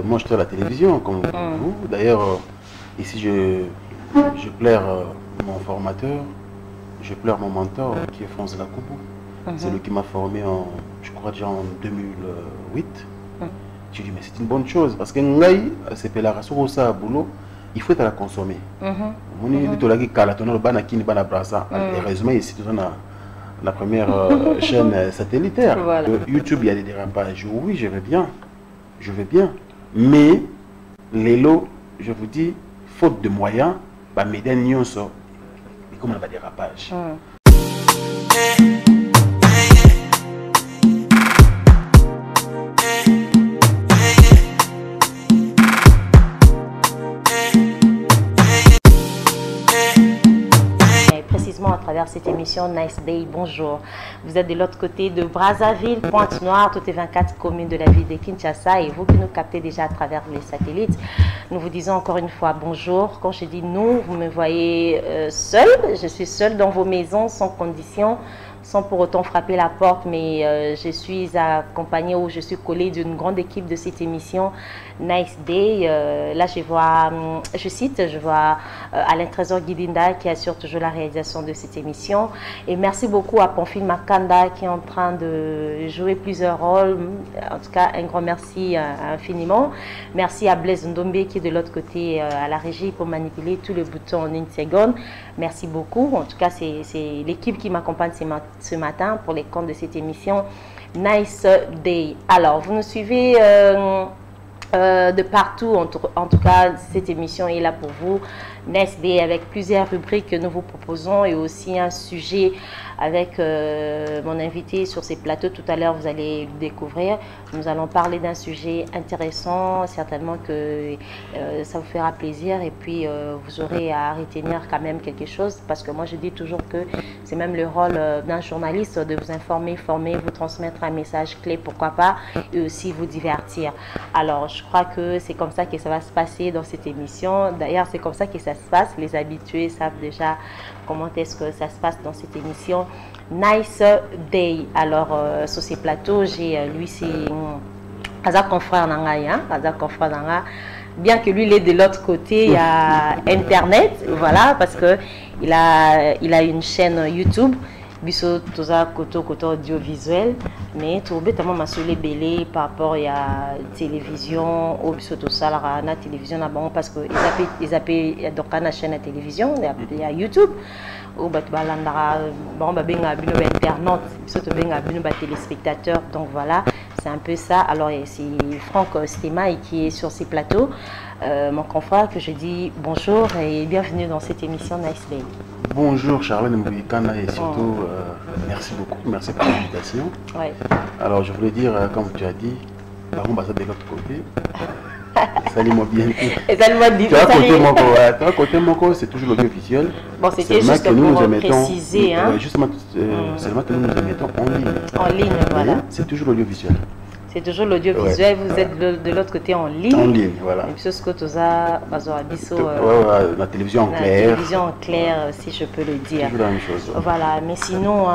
Moi, j'étais à la télévision, comme vous. D'ailleurs, ici, je plaire mon formateur, je pleure mon mentor, qui est Franz Lakoubou. C'est lui qui m'a formé, je crois déjà en 2008. Je dis, mais c'est une bonne chose, parce que Ngaï, c'est la race au boulot, il faut la consommer. Heureusement, ici, la première chaîne satellitaire. Voilà. YouTube, il y a des dérapages. Oui, je veux bien. Je veux bien. Mais, les lots, je vous dis, faute de moyens, bah, m'aider à sort. Et comme on a des dérapages. À travers cette émission Nice Day, bonjour. Vous êtes de l'autre côté de Brazzaville, Pointe-Noire, toutes les 24 communes de la ville de Kinshasa, et vous qui nous captez déjà à travers les satellites, nous vous disons encore une fois bonjour. Quand je dis nous, vous me voyez seul, je suis seule dans vos maisons, sans condition, sans pour autant frapper la porte, mais je suis accompagnée ou je suis collée d'une grande équipe de cette émission Nice Day. Là, je cite Alain Trésor Guidinda qui assure toujours la réalisation de cette émission. Et merci beaucoup à Pamphile Makanda qui est en train de jouer plusieurs rôles. En tout cas, un grand merci infiniment. Merci à Blaise Ndombe qui est de l'autre côté à la régie pour manipuler tous les boutons en une seconde. Merci beaucoup. En tout cas, c'est l'équipe qui m'accompagne ce matin pour les comptes de cette émission Nice Day. Alors, vous nous suivez de partout, en tout cas, cette émission est là pour vous. Nice Day avec plusieurs rubriques que nous vous proposons et aussi un sujet avec mon invité sur ces plateaux. Tout à l'heure, vous allez le découvrir. Nous allons parler d'un sujet intéressant, certainement que ça vous fera plaisir et puis vous aurez à retenir quand même quelque chose parce que moi, je dis toujours que c'est même le rôle d'un journaliste de vous informer, former, vous transmettre un message clé, pourquoi pas, et aussi vous divertir. Alors, je crois que c'est comme ça que ça va se passer dans cette émission. D'ailleurs, c'est comme ça que ça se passe. Les habitués savent déjà comment est-ce que ça se passe dans cette émission Nice Day. Alors, sur ces plateaux, j'ai lui, c'est Azak confrère Nanga, bien que lui, il est de l'autre côté, il y a Internet, voilà, parce que il a une chaîne YouTube. Biso toza koto audiovisuel mais tout bêtement masolé belé par rapport à la télévision au biso to sala na télévision na bon parce que ils appellent donc na chaîne à télévision il y a YouTube ou bat balandara bon ba benga bino ba internaute biso to benga bino ba téléspectateurs. Donc voilà, c'est un peu ça. Alors c'est Franck Stema qui est sur ces plateaux, mon confrère, que je dis bonjour et bienvenue dans cette émission Nice Day. Bonjour Charlène Mbouikana et surtout merci beaucoup, merci pour l'invitation. Ouais. Alors je voulais dire, comme tu as dit, par contre, de l'autre côté, salut-moi bien. Toi, côté Moko, c'est toujours l'audiovisuel. Bon, c'était juste que nous pour préciser. Justement, seulement que nous nous mettons en ligne. En ligne, voilà. C'est toujours l'audiovisuel. C'est toujours l'audiovisuel, ouais. Vous êtes de l'autre côté en ligne. En ligne, voilà. Et puis ce que tu as, la télévision en clair. La télévision en clair, si je peux le dire. C'est la même chose. Voilà, mais sinon,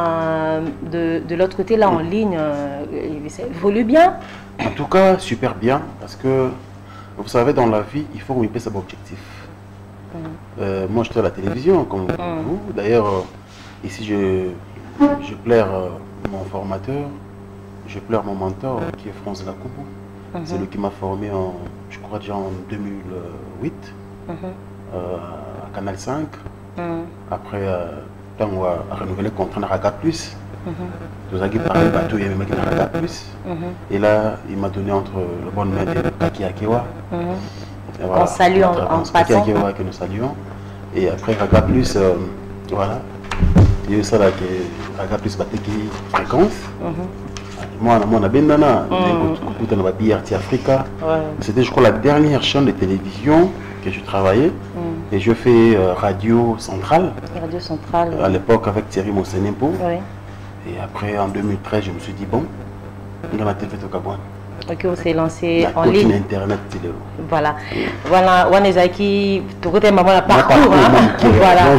de l'autre côté, là, en ligne, ça évolue bien. En tout cas, super bien, parce que, vous savez, dans la vie, il faut qu'on ait son objectif. Moi, j'étais à la télévision, comme vous. D'ailleurs, ici, je plaire mon formateur. Je pleure mon mentor qui est Franz Lakoubou. C'est lui qui m'a formé, je crois déjà en 2008 à Canal 5. Après, on a renouvelé le contrat de Raga Plus. Nous avons parlé de bateau, il y avait même Raga Plus. Et là, il m'a donné entre le bon main de Kaki Akewa. On salue en passant. Kaki Akewa que nous saluons. Et après Raga Plus, voilà. Il y a eu ça là que Raga Plus battait qui fréquence. Moi, on a bien Africa. C'était, je crois, la dernière chaîne de télévision que je travaillais. Et je fais Radio Centrale. Radio Centrale. À l'époque avec Thierry Monsenempo. Oui. Et après, en 2013, je me suis dit, bon, on a fait au Gabon. Ok, on s'est lancé en ligne. Internet. Voilà. Voilà, on est qui tout côté maman parcours. Voilà.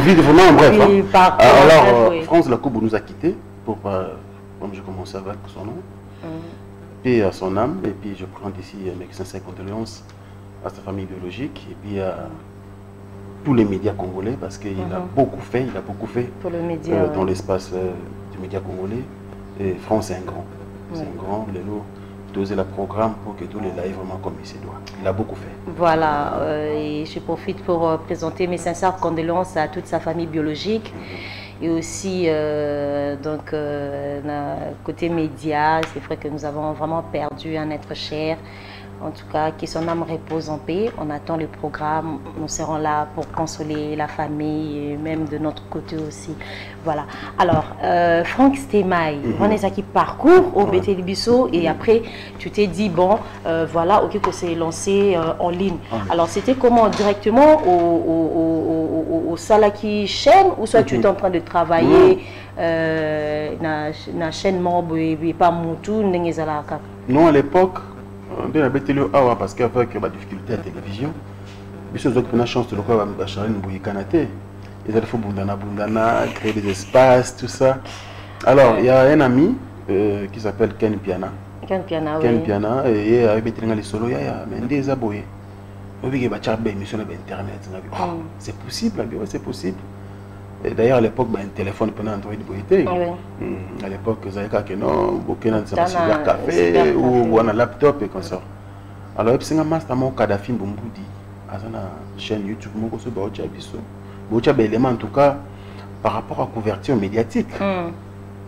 Bref. Alors, Franz Lakoubou nous a quittés pour. Comme j'ai commencé avec son nom. paix à son âme. Et puis je présente ici mes sincères condoléances à sa famille biologique et puis à tous les médias congolais parce qu'il a beaucoup fait, pour le média, dans l'espace du média congolais. Et France est un grand. C'est un grand, doser le programme pour que tous les lives vraiment comme il se doit. Il a beaucoup fait. Voilà, et je profite pour présenter mes sincères condoléances à toute sa famille biologique. Et aussi, côté média, c'est vrai que nous avons vraiment perdu un être cher. En tout cas, que son âme repose en paix. On attend le programme. Nous serons là pour consoler la famille, et même de notre côté aussi. Voilà. Alors, Franck Stémaï, on est qui parcours au BT Bisso et après, tu t'es dit, bon, voilà, ok, que c'est lancé en ligne. Alors, c'était comment directement au Salaki chaîne ou soit tu es en train de travailler na chaîne Mobo et pas Moutou, Nengezalaka? Non, à l'époque, parce qu'avec la difficulté à la télévision, ils ont la chance de le voir ils faut bundana, créer des espaces, tout ça. Alors, il y a un ami qui s'appelle Ken Piana. Ken Piana, Ken Piana, et il a les solos, il y a des abonnés. C'est possible, c'est possible. D'ailleurs, à l'époque, un téléphone pendant Android boité. À l'époque, vous avez qu'à non, beaucoup dans un cybercafé ou un laptop et comme ça. Alors, c'est un master mon Kadhafi Mbumboudi, à une chaîne YouTube, mon cours sur Baocha Bisso. Baocha élément en tout cas par rapport à la couverture médiatique.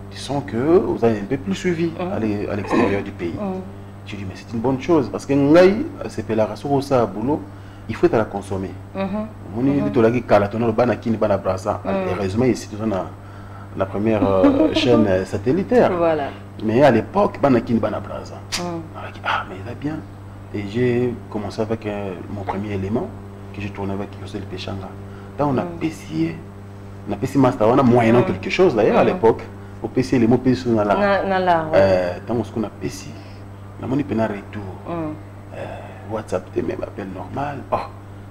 Disons que vous avez un peu plus suivi à l'extérieur du pays. Je dis mais c'est une bonne chose parce que Ngaï, c'est la race au ça boulot. Il faut la consommer. On est tout là qui calatonne le ban à qui n'est pas la brasse. Heureusement ici nous avons la première chaîne satellitaire. Voilà. Mais à l'époque, ban à qui n'est pas la brasse. Ah mais il a bien. Et j'ai commencé avec mon premier élément que j'ai tourné avec Yosel Péchanga. Là on a PC master, on a moyennant quelque chose d'ailleurs à l'époque. Au PC les mots PC dans la. Dans ce qu'on a PC, la monnaie pénale retour. WhatsApp, même appel normal. Oh,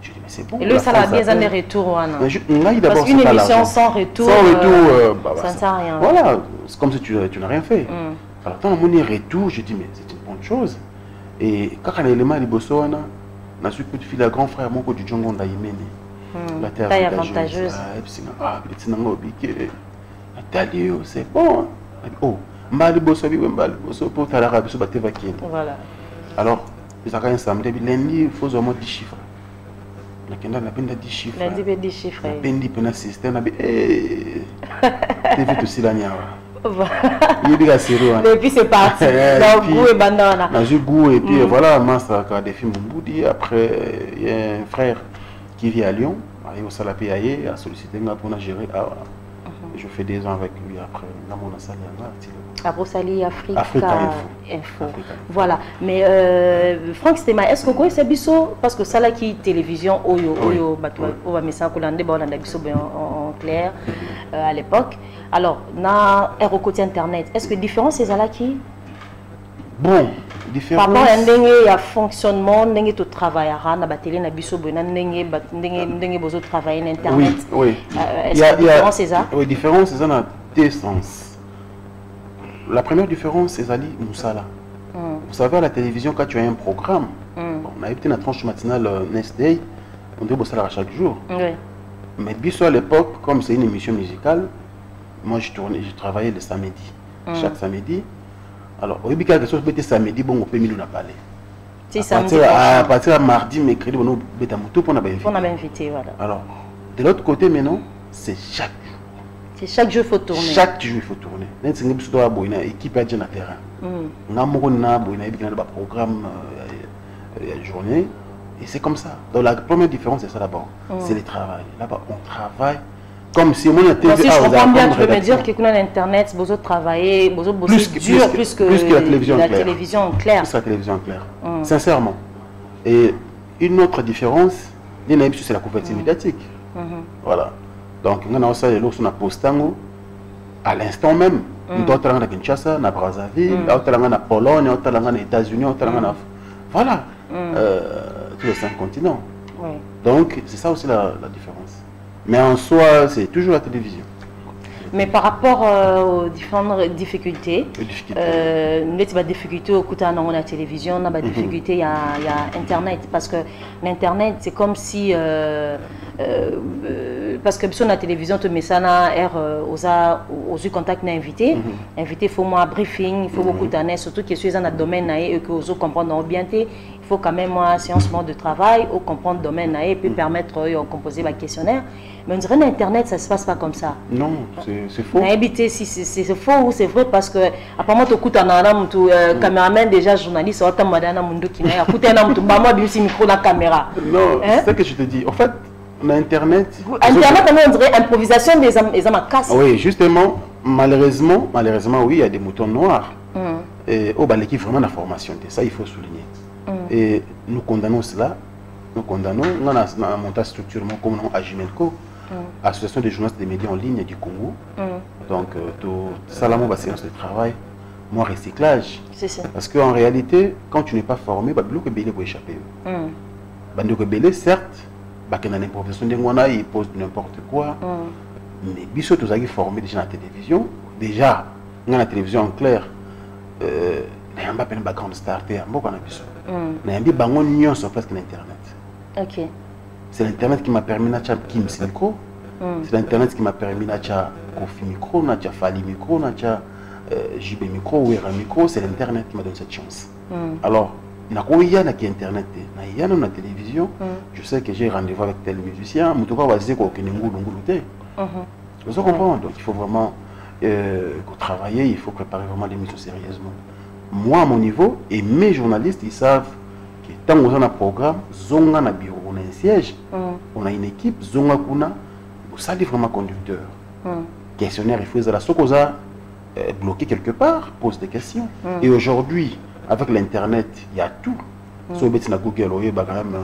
je dis, mais c'est bon. Et lui, ça a bien des retours. Parce qu'une émission sans retour, ça ne sert à rien. Voilà, c'est comme si tu n'as rien fait. Alors, quand on a retour, je dis, mais c'est une bonne chose. Et quand on a l'élément de Bossouana, on a su que tu fais le grand frère, mon du Djongo Ndaïmene. La terre avantageuse. C'est bon. Oh, Mbali Bosso, pour Talara, Bosso, Voilà. Alors, ils ont un samedi, lundi, il faut au moins 10 chiffres. La peine de 10 chiffres. Lundi, il 10 chiffres. La peine de système. Tu fais aussi la niawa. Et puis c'est parti. Goût et bandana. J'ai goût et puis voilà, Master a des films Mboudi. Après, il y a un frère qui vit à Lyon. Il a Salapé Aye, a sollicité pour gérer. Je fais 2 ans avec lui après. À Brossali, Africa Info. Voilà. Mais Franck Stémaï, est-ce que vous connaissez Bisso? Parce que ça là qui télévision, on va mettre ça en clair à l'époque. Alors, na côté internet, est-ce que différence c'est là qui? Bon, différence. Par rapport à un fonctionnement, tu travailles à la télé, na Bisso, tu besoin travailler sur internet. Oui. Est-ce que différence c'est ça? Oui, différence c'est ça dans 2 sens. La première différence, c'est Ali Moussala. Vous savez, à la télévision, quand tu as un programme, on a été dans la tranche matinale Next Day, on doit bosser à chaque jour. Mais Bisso à l'époque, comme c'est une émission musicale, moi je travaillais le samedi. Chaque samedi. Alors, au début, quelque chose c'était samedi, bon, on peut nous parler. À partir de mardi, mercredi, on peut inviter. Voilà. Alors, de l'autre côté, maintenant, c'est chaque jour. C'est chaque jour il faut tourner. Chaque jour il faut tourner. L'équipe est déjà dans le terrain. On a un programme la journée. Et c'est comme ça. Donc la première différence, c'est ça d'abord. C'est le travail. Là-bas, on travaille comme si on était... Si je comprends bien, tu peux me dire que sur Internet, vous avez travaillé, vous avez bossé dur plus que la télévision claire. Plus la télévision claire. Sincèrement. Et une autre différence, c'est la couverture médiatique. Voilà. Donc, on a aussi les postango à l'instant même. Nous sommes à Kinshasa, à Brazzaville, à Pologne, aux États-Unis, voilà. Tous les 5 continents. Donc, c'est ça aussi la différence. Mais en soi, c'est toujours la télévision. Mais par rapport aux différentes difficultés, nous difficultés au côté de la télévision, on a des difficultés, il y a Internet. Parce que l'Internet, c'est comme si... parce que sur la télévision, tu mets ça aux contacts d'invités. Invité, il faut un briefing, il faut beaucoup d'années, surtout que sur un domaine et que vous comprenez bien. Il faut quand même une séance de travail ou comprendre le domaine et puis permettre de composer un questionnaire. Mais on dirait que l'Internet, ça ne se passe pas comme ça. Non, c'est faux. Si c'est faux ou c'est vrai parce que, apparemment, tu écoutes un caméraman, déjà journaliste, tu as un micro dans la caméra. Non, c'est ça que je te dis. En fait, Internet, on dirait improvisation des hommes à casse. Oui, justement, malheureusement, oui, il y a des moutons noirs. Et l'équipe vraiment la formation, ça il faut souligner. Et nous condamnons cela. Nous condamnons, on a un montage structurement comme nous à Jimelco, Association des journalistes des médias en ligne du Congo. Donc, tout ça, là, ma séance de travail, moi, recyclage. Parce qu'en réalité, quand tu n'es pas formé, beaucoup de bébés vont échapper. Beaucoup de bébés, certes, il y a une improvisation de moi, ils posent n'importe quoi. Mais bis tous qui formés déjà dans la télévision, déjà, dans la télévision en clair, il y a un background starter, il y a un bangon sur place l'internet. C'est l'internet qui m'a permis de faire Kim Micro. C'est l'internet qui m'a permis de faire Kofi Micro, de faire Fali Micro, de faire JB Micro, Wera Micro. C'est l'internet qui m'a donné cette chance. Alors, il y a internet, il y a la télévision. Je sais que j'ai rendez-vous avec tel musicien, mais tout cas, dire qu'il y a vous comprenez? Donc il faut vraiment travailler, il faut préparer vraiment l'émission sérieusement. Moi, à mon niveau, et mes journalistes, ils savent que tant qu'on a un programme, on a un bureau, on a un siège, on a une équipe, on a ça dit vraiment conducteur. Questionnaire, il faut bloquer quelque part, pose des questions. Et aujourd'hui, avec l'internet, il y a tout. Sur Google, il y a quand même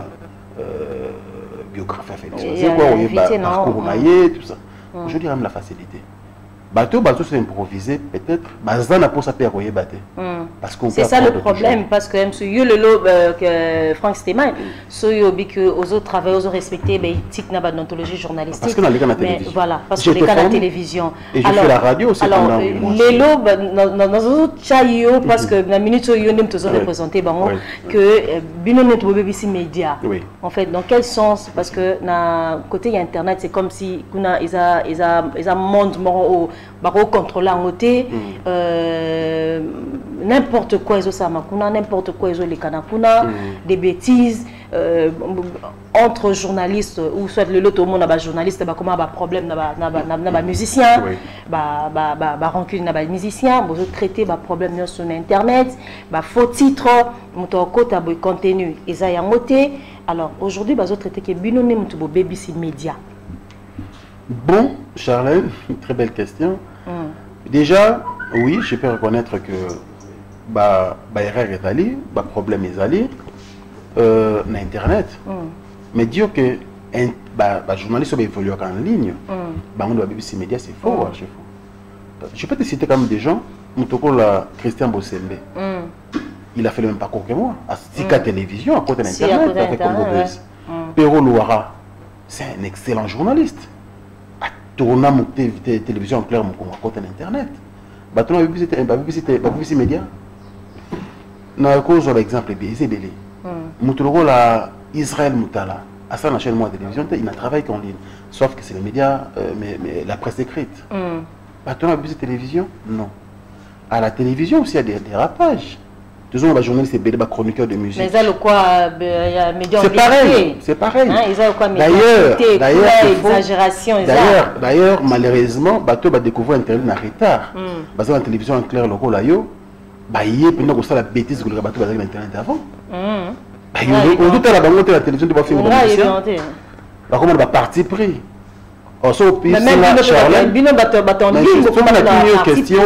biographie, parcours, tout ça. Je dirais même la facilité. Bateau c'est improvisé, peut-être. C'est ça le problème, parce que le Franck Stéman, ceux qui aux autres travailleurs, aux autres respectés, ils ont une ontologie journalistique. Parce que dans la télévision. Voilà, parce que les cas de la télévision. Et je fais la radio aussi. Alors, les lots, dans les autres chats, parce que dans la minute où ils ont représenté, que Bino n'est pas BBC Média. En fait, dans quel sens? Parce que côté Internet, c'est comme si ils ont monde au contrôler en côté n'importe quoi ils ont n'importe quoi ils ont les canapuna des bêtises entre journalistes ou soit le lot au monde a journaliste comment un problème n'a musicien rancune n'a musicien vous traiter problème sur internet faux titre mon côté contenu ils ont côté alors aujourd'hui ils traiter que binone mon BBC Média. Bon, Charlène, très belle question. Déjà, oui, je peux reconnaître que erreur est allée, problème est allé dans Internet. Mais dire que journaliste va évoluer en ligne, on doit BBC Média, c'est faux. Je peux te citer comme des gens, Christian Bossembe. Il a fait le même parcours que moi, à Sika Télévision, à côté d'Internet, avec Congo Buzz. Pero Louara, c'est un excellent journaliste. Tourna mon télévision en clair mon compte internet. Bâton BBC Média. Na cause l'exemple bien, c'est belé. Moutoro la Israël Moutala. À ça, la chaîne moi télévision, il n'a travaillé qu'en ligne. Sauf que c'est les médias, mais la presse écrite. Bâton la BBC télévision, non. À la télévision aussi, il y a des dérapages. Toujours les journalistes, c'est des chroniqueurs de musique. Mais ils ont quoi? C'est pareil. C'est pareil. D'ailleurs, malheureusement, Bateau va découvrir Internet en retard. Parce que la télévision en clair, le rôle là, il y a pendant que ça la bêtise que le bateau va sur Internet avant. On doute à la télévision de faire une comment on va partir pris. Mais même question,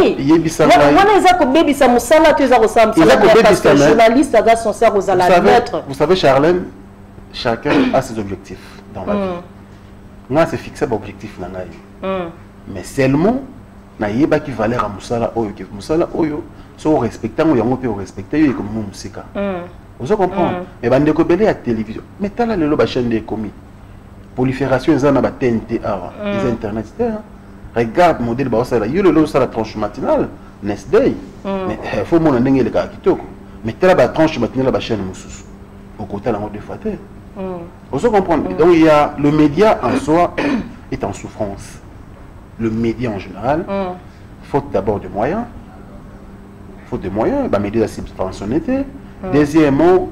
vous savez, Charlène, chacun a ses objectifs dans la vie. Moi, c'est fixé mon objectif. Mais seulement, il y a qui valeur à Moussala Oyo. Moussala Oyo, si on respecte, on peut respecter, il y a comme Moussika. Vous comprenez? Mais il y a la télévision. Mais tu as la chaîne des commis. Prolifération, ils ont TNT, ils ont Internet. regarde modèle baosa la yolo lo ça la tranche matinale next day mais faut mon ndenge le ka kitoko mais telle la tranche matinale ba chaîne mususu au côté la mode de faté on se comprend donc il y a le média en soi est en souffrance le média en général faute d'abord de moyens bah média subventionné deuxièmement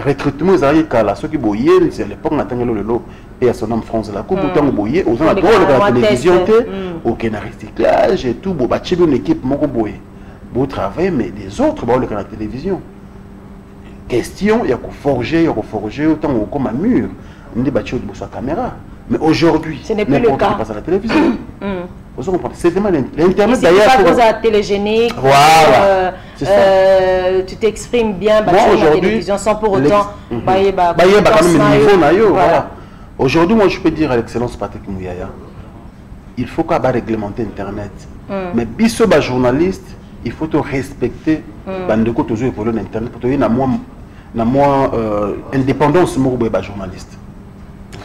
recrutement ils arrivent à la ceux qui boyent c'est l'époque n'attend le lot et à son nom France la coupe autant boyer aux gens la télévision aucun recyclage et tout bon bah tu une équipe mon boyer beau travail mais les autres bah le la télévision question il y a qu'on forger autant comme un mur on dit bah tu as sa caméra mais aujourd'hui ce n'est plus le cas passe à la télévision c'est vraiment l'internet d'ailleurs pas cause à télégénique voilà tu t'exprimes bien moi aujourd'hui télévision sans pour autant voilà aujourd'hui moi je peux dire à l'excellence Patrick Mouyaya il faut qu'on va réglementer internet mais biso ba journaliste il faut te respecter bandeko toujours évoluer dans internet pour te na moins indépendance mo ba journaliste.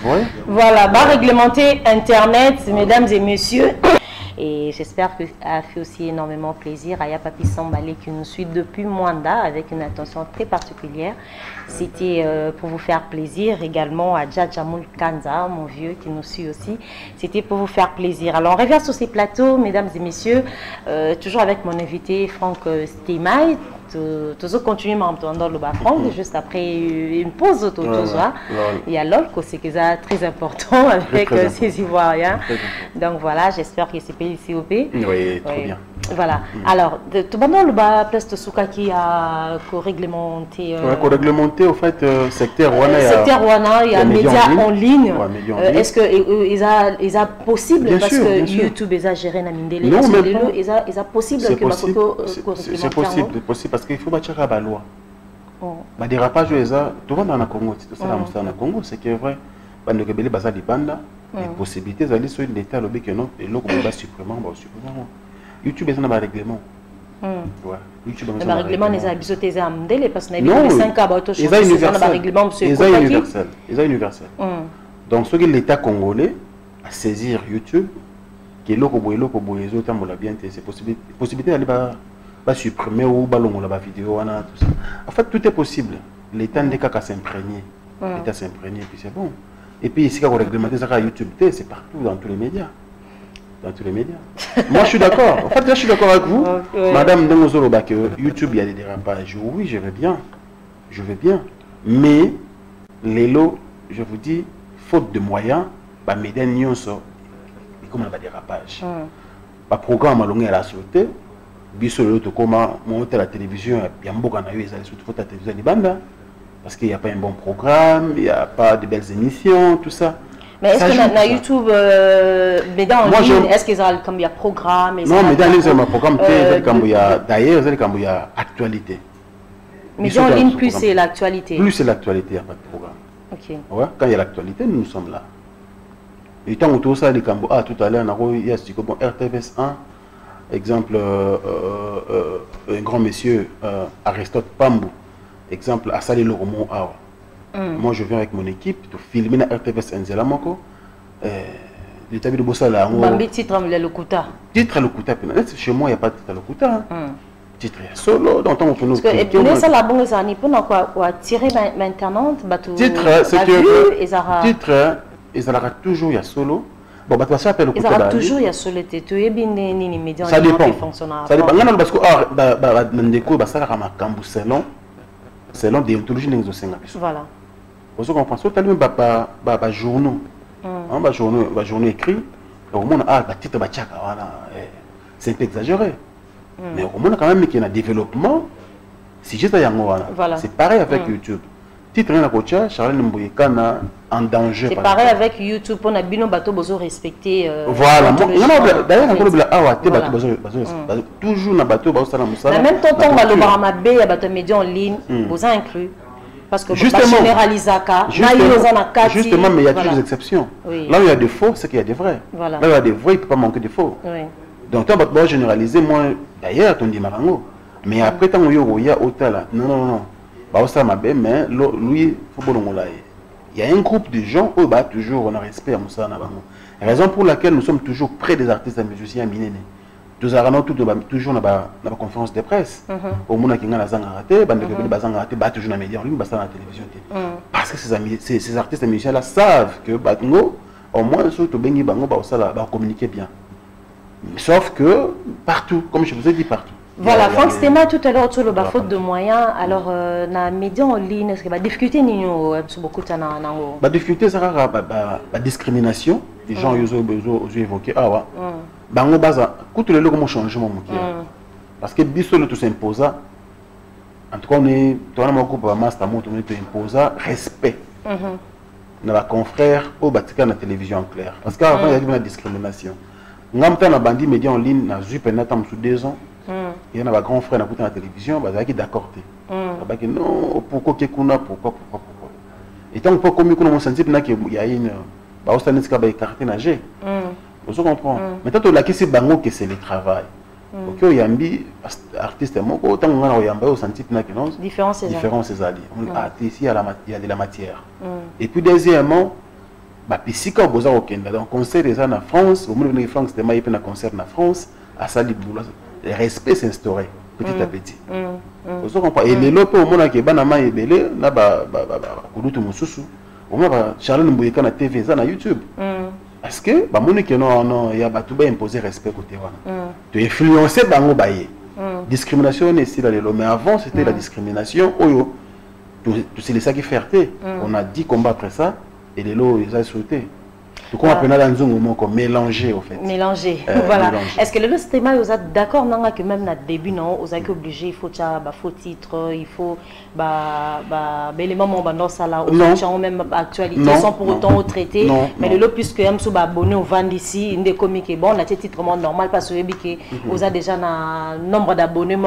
Ouais. Voilà, bah réglementer internet mesdames et messieurs. Et j'espère que ça a fait aussi énormément plaisir à Papi Sambalé qui nous suit depuis Mwanda avec une attention très particulière. C'était pour vous faire plaisir, également à Djadjamoul Kanza, mon vieux qui nous suit aussi. C'était pour vous faire plaisir. Alors on revient sur ces plateaux, mesdames et messieurs, toujours avec mon invité Franck Stemay. Toujours continuer à m'entendre le bas Franck, juste après une pause autour de soi. Il y a l'olco, c'est très important avec ces Ivoiriens. Donc voilà, j'espère que c'est PICOP. Oui, trop bien. Voilà. Alors, tout le monde le place de Souka qui a réglementé. Réglementé, au fait, secteur Rwanda. Secteur Rwanda, il y a médias en ligne. Est-ce que ils a possible bien parce sûr, que bien YouTube est géré dans Mindele. Non, mais ils a possible que c'est possible parce qu'il faut bâtir la loi. Bah dérapage tout le monde en Congo, tout ça en Congo, c'est que vrai. Bande que belé basa dipanda, les possibilités d'aller sur une état lobby que non et l'autre va supprimer. YouTube est un règlement. Ouais. YouTube est un règlement les habitudes des amdele parce que non, 5 ans auto chose c'est un règlement monsieur universel. Universel. Donc ce que l'État congolais à saisir YouTube que l'autre boye les autres on l'a bien c'est possibilité d'aller pas supprimer ou ballon la vidéo tout ça. En fait tout est possible. L'État n'est qu'à s'imprégner. L'État s'imprégner puis c'est bon. Et puis ici quand on réglementer ça à YouTube, c'est partout dans tous les médias. Dans tous les médias. Moi je suis d'accord. En fait là je suis d'accord avec vous. Madame Ndengozoloba que YouTube il y a des dérapages. Oui, je veux bien. Je veux bien. Mais les lots, je vous dis, faute de moyens, bah médias n'y sont comme on a des dérapages. Bah programme à longueur à la sauté. Biso le to comment monter la télévision, il y a beaucoup na yo ezali surtout faut la télévision ni banda. Parce qu'il n'y a pas un bon programme, il n'y a pas de belles émissions, tout ça. Mais est-ce que dans YouTube, médias en ligne, est-ce qu'il y a un programme? Non, médias en ligne, c'est un programme. D'ailleurs, il y a actualité. Médias en ligne, plus c'est l'actualité. Plus c'est l'actualité, il n'y a pas de programme. Ok. Ouais, quand il y a l'actualité, nous sommes là. Et tant que tout ça, les Cambo, tout à l'heure, il y a RTVS 1, exemple, un grand monsieur, Aristote Pambou. Exemple, à Salé le Romo Awa. Moi, je viens avec mon équipe, de filmer la RTVS Nzela Moko. L'état de Bossala. Titre le Lokuta. Titre le Lokuta. Chez moi, il n'y a pas de titre le Lokuta. Titre solo, dans ton parce que et ça la bonne ça n'est pas quoi tirer maintenant titre c'est que titre ils aura toujours il y a solo bon bah ça appelle le ils aura toujours il y a solo tu es bien ni médias ça dépend ça dépend non parce que bah ndeko bah ça la makambu selon déontologie n'exo senga voilà vous comprenez ça tellement bah journaux bah journaux écrit au moins bah titre bah tchaka voilà c'est exagéré. Mais au moins, quand même, qu'il y a un développement, si j'ai voilà. C'est pareil avec YouTube. Titre rien à côté, Charles Mbouyekana en danger. C'est pareil avec YouTube, on a bien bateau besoin respecter. Voilà. D'ailleurs, toujours dans bateau, même temps, on va le voir à il y a bateau média en ligne, vous inclus. Parce que justement, justement, mais il y a toujours des exceptions. Là où il y a des faux, c'est qu'il y a des vrais. Là où il y a des vrais, il ne peut pas manquer de faux. Donc, tu vas généraliser, moi, d'ailleurs, ton dit Marango. Mais après, tant qu'il y a autant là, non. Bah, ça m'a bien, mais lui, il faut que l'on l'aille. il y a un groupe de gens où bah toujours on a respect à Moussa Nabango. Raison pour laquelle nous sommes toujours près des artistes et musiciens minés. Toujours dans la conférence de presse. Au moment où on a raté, toujours dans les médias en ligne, dans la télévision. Parce que ces artistes et musiciens là savent que au moins surtout Bengi Bango va communiquer bien. Sauf que partout, comme je vous ai dit, partout. Voilà, Franck Stéma tout à l'heure sur le faute de moyens. Alors, dans les médias en ligne, est-ce que la difficulté n'est beaucoup de difficulté, c'est la discrimination. Les gens ont évoqué. Ah ouais. Bango baza, écoute le logo changement parce que biso le tout s'imposa. En tout cas, on est dans un groupe de master moto, on est imposa respect. Dans la confrère au Batika na télévision en clair. Parce qu'avant il y avait une discrimination. Ngamta na bandi médias en ligne na zupe na tam sous 2 ans. Il y en a un grand frère na la télévision, bah qui d'accord té. Bah que non, pourquoi pourquoi. Et tant que comme nous senti na que il y a une bah on s'est pas écarté nager. Vous comprenez. Maintenant la question bango que c'est le travail. OK, il y a un artiste moko tant on a yamba au senti na que non. Différence c'est ali. Ici il y a de la matière. Et puis deuxièmement bah pisika boza okenda donc concert des en France, au monde de France c'était maïpe na concert en France à Sali Boula. Le respect s'instaurer petit à petit. Vous comprenez. Et les lopes au monde qui bana mai belé na ba kulutu mususu. Au moins Charles Mbouyeka na TV ça na YouTube. Parce que bah mon que non il y a ba tout ba imposer respect côté wana. Tu influencer bango baye. Discrimination ici là mais avant c'était la discrimination oyo. C'est ça qui fierté. On a 10 combats après ça et les lots ils ont sauté. Donc on appelle dans un moment comme mélanger au fait. Mélanger. Voilà. Est-ce que le système vous êtes d'accord que même au début non, vous êtes obligé il faut faux titre, il faut les moments dans ça là au même actualité sans pour autant traiter mais le lot puisque même sous abonné au vend ici une des comiques bon la titre normal parce que vous avez déjà un nombre d'abonnés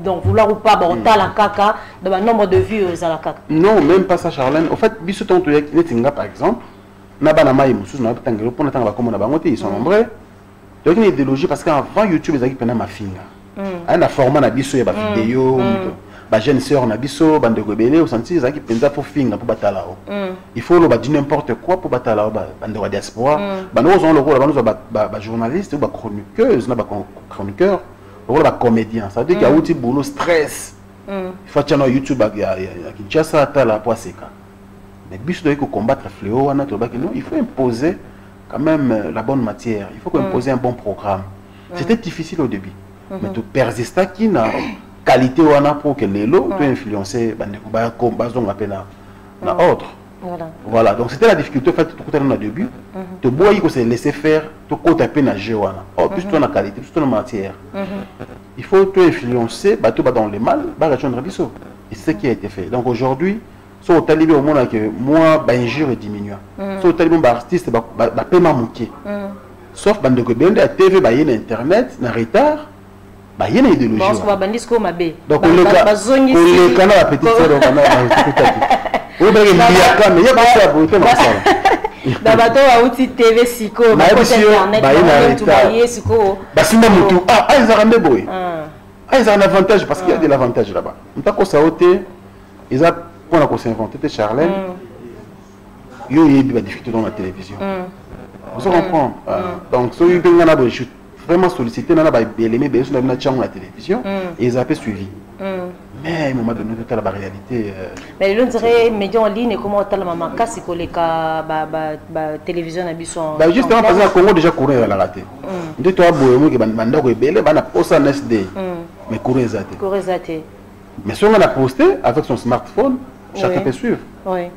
donc vouloir ou pas bon la caca de nombre de vues à la caca. Non, même pas ça Charlène. En fait, biso ton par exemple Nabana maï musus na tangelo pour natanga comme na bangote ils sont nombreux. Donc une idéologie parce qu'avant YouTube ils avaient ma finga. Un format na biso ya ba vidéo ba jeune sœur na biso bande rebelle au senti ils avaient penza pour finga pour batala. Il faut le dire n'importe quoi pour batala bande wa diaspora. Ba nous on le rôle ba journaliste ou ba chroniqueuse na ba chroniqueur, le rôle ba comédien. Ça veut dire qu'il y a outil boulot stress. Il faut que sur YouTube ya Kinshasa tala pour seka. Mais bis doit combattre fléau, il faut imposer quand même la bonne matière. Il faut imposer un bon programme. C'était difficile au début. Mais tu persistes qui n'a qualité ou pour que les lots peut influencer na autre. Voilà. Donc c'était la difficulté en fait tout au début. Tu bois il faut se laisser faire, tu comptes un peu nager ou plus toi la qualité, plus toi la matière. Il faut tout influencer, tu vas dans le mal, rejoindre biso. Et c'est ce qui a été fait. Donc aujourd'hui so au talibé au monde que moi injure diminuer so au talibé artiste paiement manqué sauf bande que bien la TV ba yé internet na retard ba yé na idéologie bon va bandisco mabe donc le canal la petite sœur au canal tout ou bien il y a mais il y a pas ça pour tout ça da bato a outil TV siko ba internet ba yé siko ba simba mutu ils ont rendez boy ils ont un avantage parce qu'il y a de l'avantage là-bas on t'a quoi ça ôter ils ont pour qu'on s'invente Charlène il y a eu des difficultés dans la télévision on se comprend donc ce je suis vraiment sollicité dans la télévision et ils ont fait suivi mais à un moment donné toute la réalité mais le dirait médias en ligne comment tu as la maman casse que les télévision na biso justement parce que le Congo déjà courir à la raté de toi boyemo que banda ko ebele bana posa next day mais courir zaté mais si on a posté avec son smartphone chacun peut suivre. Oui.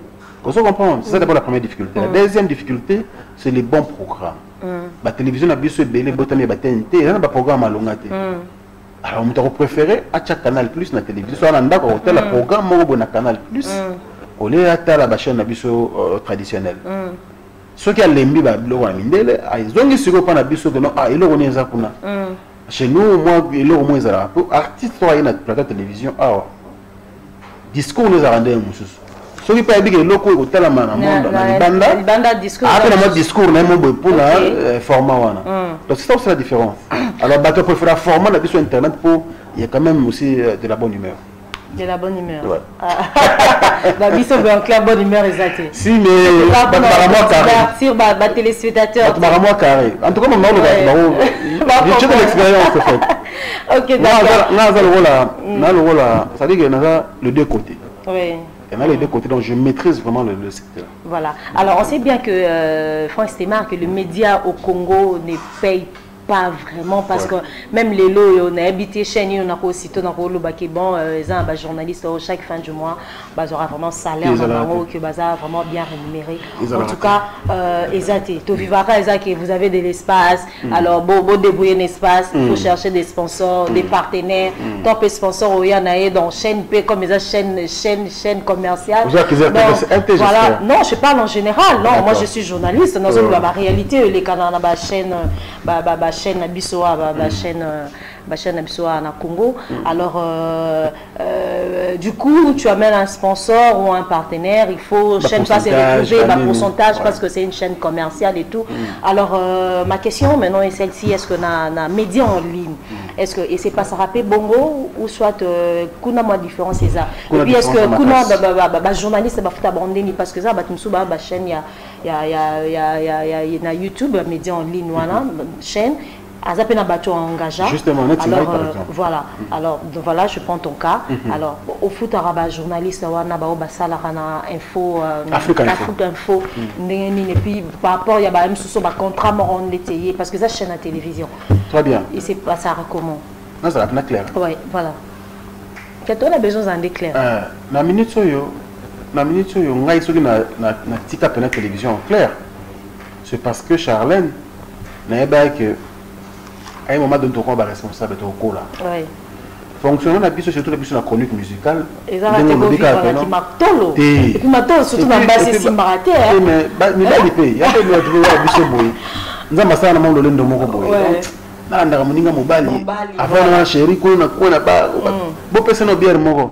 Vous comprenez? C'est d'abord la première difficulté. La deuxième difficulté, c'est les bons programmes. La télévision a bien sûr belé, botamé, TNT, il y a un programme à longaté. Alors, on préféré à chaque canal plus la télévision. Soit on a d'accord, tel programme au bon canal plus, au lieu à la chaîne traditionnelle. Ceux qui ont l'embi, ils ont dit sur le plan de ils ont dit ça. Chez nous, moi, ils ont dit ça. Artiste, soit il y a une télévision. Discours nous a rendu un ceux qui peuvent dire que locaux au tel banda discours après le discours même pour la format donc c'est ça la différence alors bateau préfère format la sur internet pour il y a quand même aussi de la bonne humeur De la bonne humeur. Ouais. Bah, biso ben clair bonne humeur exacte. Si mais moi carré. Bah téléspectateurs. Moi carré. En tout cas mon j'ai de l'expérience en fait. OK, d'accord. Ça veut dire qu'il y a les deux côtés. Oui. Il y en a les deux côtés, donc je maîtrise vraiment le secteur. Voilà. Alors on sait bien que Franck Stémar, que le média au Congo ne paye pas vraiment parce que même les lots on a habité chez nous on a aussi tout dans le bac bon les journalistes chaque fin du mois aura vraiment salaire que vraiment bien rémunéré en tout cas exact to vivara exact que vous avez de l'espace alors beau débrouiller un espace il faut chercher des sponsors des partenaires top sponsors au yanae dans chaîne P comme les chaîne commerciale voilà non je parle en général non moi je suis journaliste dans une réalité les canaux la chaîne chaîne Abisoa, chaîne Abisoa na Congo. Alors, du coup, tu amènes un sponsor ou un partenaire, il faut chaîne pas se retrouver, pourcentage parce que c'est une chaîne commerciale et tout. Alors, ma question maintenant est celle-ci, est-ce que na média en ligne, est-ce que et c'est pas ça rappelle bongo ou soit kuna moi différence c'est ça. Et puis est-ce que kuna journaliste va faire abandonner parce que ça ba tumsu ba chaîne il y a YouTube média en ligne voilà chaîne Azapena bateau engagé. Justement, alors voilà. Alors voilà, je prends ton cas. Alors au foot arabe journaliste wana ba basala kana info Afrique Info et puis par rapport il y a ba msuso ba contrat moron détaillé parce que ça chaîne à télévision. Très bien. Et c'est pas ça comment. Non, ça va clair. Oui, voilà. Quand on a besoin d'un éclair. Na minute soyo ngai soki na tika pena télévision clair. C'est parce que Charlène n'a pas que à un moment donné, on va responsable de ton là. Oui. Fonctionnant la piste, surtout la piste de la chronique musicale. Et ça va te qui m'a tolo. Et puis ma tolo surtout dans base Simbaraté. Mais il y a des gens qui ont piste boy. Nous avons ça dans le monde de l'Indomo boy. Là, on a moninga mobali. Avant on a chéri qu'on a pas. Bon personne n'a bien moko.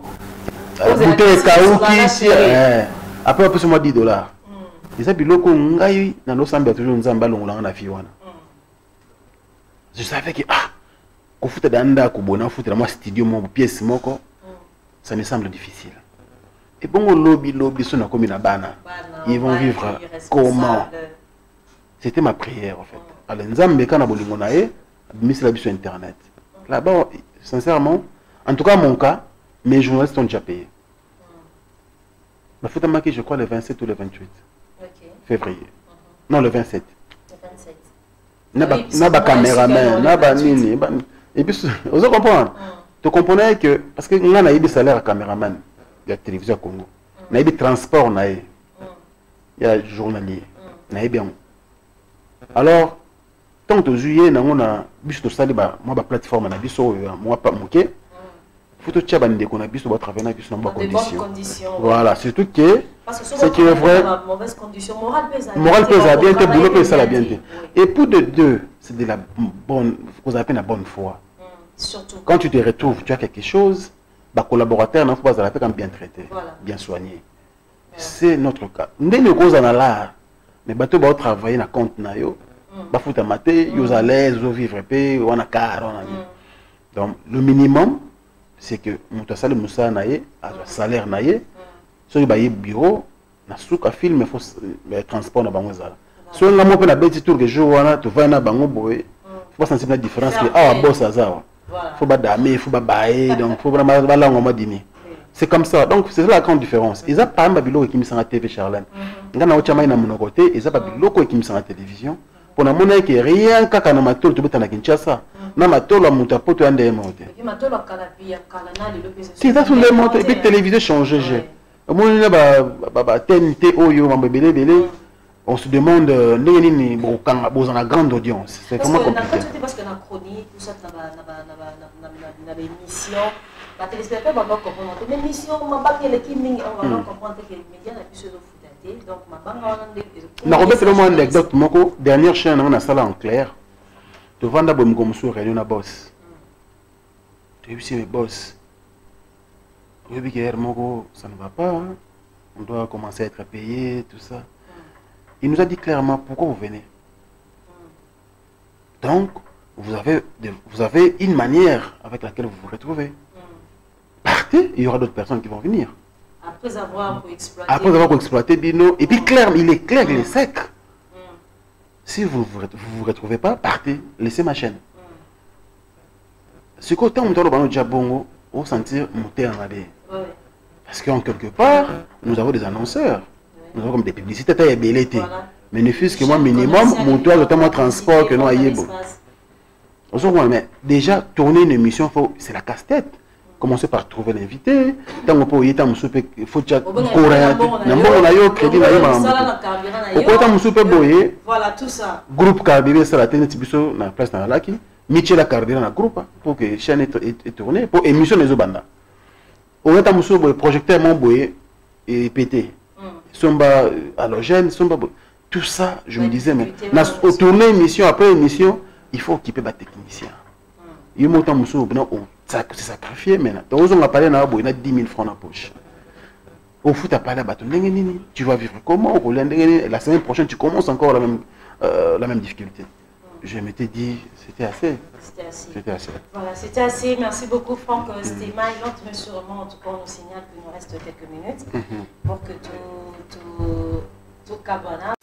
Bouteille kaouki. Après on peut se moi $10. Et ça biloko ngai na no samba toujours nzamba longola na fiwana. Je savais que au foot d'anda kubona foot dans moi studio mon pièce moko ça me semble difficile. Et bon lobby sont comme une bana. Ils vont vivre comment? C'était ma prière en fait. Alors nzambe kana bolingo nae mis la sur internet. Là-bas sincèrement, en tout cas mon cas, mes journalistes ont déjà payé. Ma foot a marqué je crois le 27 ou le 28 février. Non le 27. Naba caméraman, naba nini, et puis vous comprenez? Tu comprenais que parce que nous avons des salaires à caméraman de la télévision Congo, nous avons des transports, il y a journalier, bien. Alors tant que juillet, nous avons biso sali ba moi ba plateforme na biso moi pas moqué. Faut que tu aies des conditions pour travailler dans de bonnes conditions. Voilà, surtout que c'est qui est vrai. Mauvaise condition morale pèse à bien, boulot pèse à la bien. Et pour de deux, c'est de la bonne, vous appelez la bonne foi. Surtout. Quand tu te retrouves, tu as quelque chose, bah collaborateur, non, faut pas la comme bien traité, bien soigné. C'est notre cas. Nous ne cause en là, mais bateau va travailler dans compte na yo, bah faut mater, yo à l'aise, yo vivre paix, on a car, on a. Donc le minimum c'est que mon salaire moussa naé à salaire naé so ba bureau na souka film faut transport na bango za so nga mo pe na beti tour que jour wana to va na bango boy faut pas sentir la différence que boss azawa faut ba dame faut ba baé donc faut vraiment ba la ngoma dîner c'est comme ça donc c'est la grande différence ils a pas un biloko qui me sent à TV Charlène nga na ochama ina mon côté ils a pas biloko qui me sent à télévision pour na mona que rien kaka na matolo to beta na Kinshasa na matolo a muta poto ande emote si ça sur les monte et puis télévision changer j'ai moi ba TNT oyo mambebele bele on se demande nini bon a grande audience c'est vraiment compliqué parce que na chronique tout ça na émission la téléspectateur va comprendre mais émission m'a l'équipe on va comprendre que les médias na biso donc ma na remettre le moins anecdote moko dernière chaîne on a ça là en clair de vendre bomgo muso réunion na boss tu sais mes boss oui que moko ça ne va pas hein? On doit commencer à être payé tout ça il nous a dit clairement pourquoi vous venez donc vous avez une manière avec laquelle vous vous retrouvez par partez, il y aura d'autres personnes qui vont venir. Après avoir exploité. Après avoir exploité Bino. Et puis clair, il est clair, il est sec. Si vous ne vous retrouvez pas, partez, laissez ma chaîne. Ce qu'autant on doit déjà bongo, on sentir monter en abeille. Parce qu'en quelque part, nous avons des annonceurs. Nous avons comme des publicités, mais ne fût-ce que moi minimum, mon toit, notamment transport, que nous ayons. Mais déjà, tourner une émission, c'est la casse-tête. Commencer par trouver l'invité. Tant qu'on peut y être, il faut déjà courir. On a eu crédit. Voilà tout ça. Groupe carburant, c'est la télé, la place dans la laki. Michel a carburant dans le groupe pour que la chaîne est tournée. Pour émission les bandas. On a un projecteur et pété. Somba halogène, tout ça, je me disais, mais au tourner émission après émission, il faut équiper les techniciens. Il y a un c'est sacrifié maintenant. Donc, on a parlé de 10 000 francs dans la poche. Au foot, tu vas vivre comment? La semaine prochaine, tu commences encore la même difficulté. Je m'étais dit, c'était assez. C'était assez. Voilà, c'était assez. Merci beaucoup, Franck Stéma. Et l'autre, sûrement, en tout cas, on nous signale qu'il nous reste quelques minutes pour que tout cabana.